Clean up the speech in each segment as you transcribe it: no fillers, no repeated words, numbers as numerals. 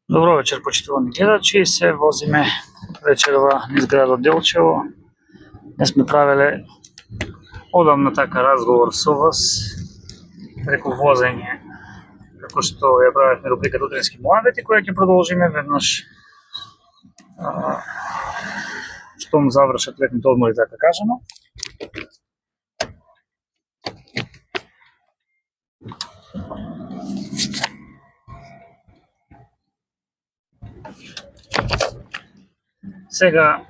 Добро вечер, почитувани гледачи. Се возиме вечерва низ градот Делчево. Не сме правеле одамна така разговор со вас преку возење, како што ја правевме рубриката Утрински муабети, која ќе продолжиме веднаш штом завршат летните одмори, така кажано. Сега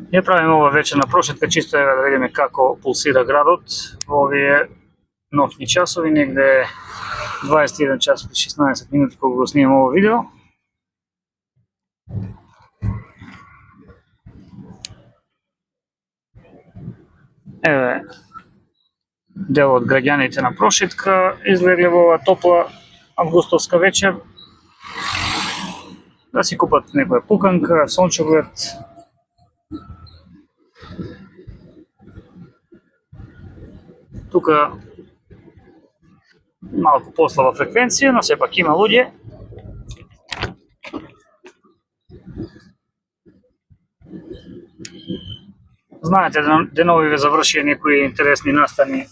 ја правиме ова вечерна прошетка, чисто да видиме како пулсира градот во овие ноќни часови, негде 21 часот и 16 минути кога го снимам ово видео. Еве дел од граѓаните на прошетка излегле во оваа топла августовска вечер да си купат некоја пуканка, сончоглед. Тука малку послаба фреквенција, но сепак има луѓе. Знаете, деновиве завршија некои интересни настани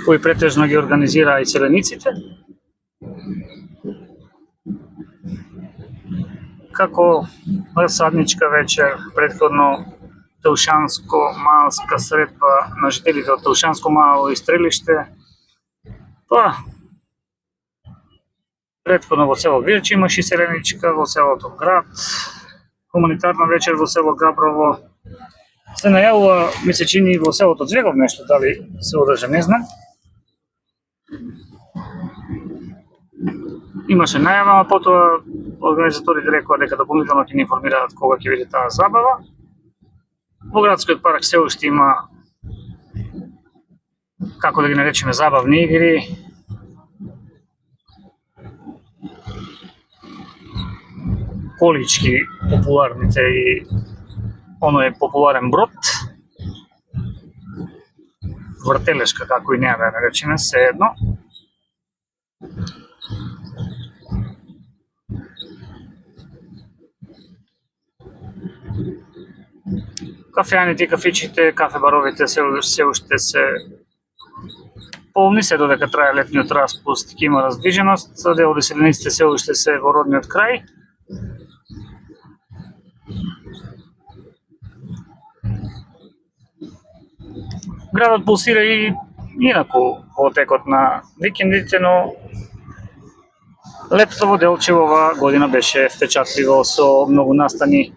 кои претежно ги организираа и селениците. Како расадничка вечер, претходно Таушанско-Малска средба на жителите од Таушанско мало и Стрелиште. Па, претходно во село Вирчи имаше селеничка, во селото Град, хуманитарна вечер во село Габрово. Се најавува, ми се чини, во селото Звегов нешто, дали се одржа, не знам. Имаше најава, а потоа организаторите рекоа дека дополнително ќе ни информираат кога ќе биде таа забава. Во градскиот парк се уште има, како да ги наречеме, забавни игри. Колички популарните и оној популарен брод. Вртелешка, како и неа да наречеме, се едно. Кафеаните и кафичите, кафе-баровите се уште се полни, се додека трае летниот распуст, ќе има раздвиженост, дел од селениците се уште се во родниот крај. Градот пулсира и инаку во текот на викендите, но летото во Делчево оваа година беше впечатливо со многу настани,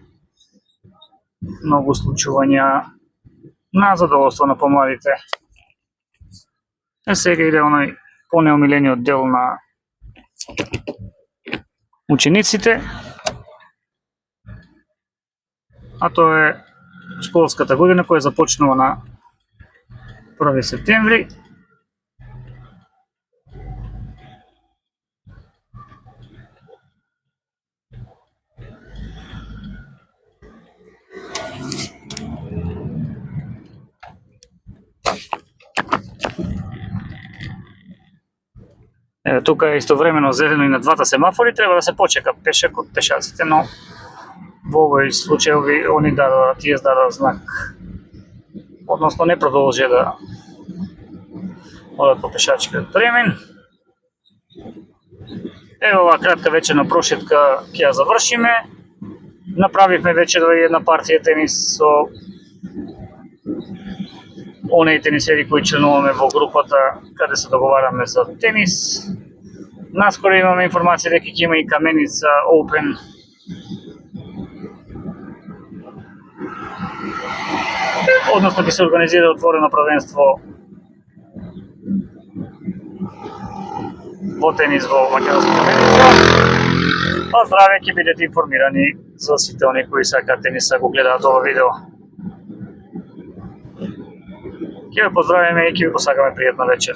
многу случувања на задоволство на помладите. Сега иде оној понеомилениот дел на учениците, а тоа е школската година која започнува на 1 септември. Тука е истовремено зелено и на двата семафори, треба да се почека пешак од пешаците, но во овој случај они тие дадоа знак, односно не продолжи да одат по пешачкиот премин. Ево оваа кратка вечерна прошетка ќе ја завршиме. Направивме вечерва и една партија тенис со оние тенисери кои членуваме во групата каде се договараме за тенис. Наскоро имаме информација дека ќе има и Каменица Open. Односно ќе се организира отворено првенство во тенис во македонска Каменица. Па здраве, ќе бидете информирани за сите оние кои сакаат тениса го гледаат ова видео. Ќе ве поздравиме и ќе ви посакаме пријатна вечер.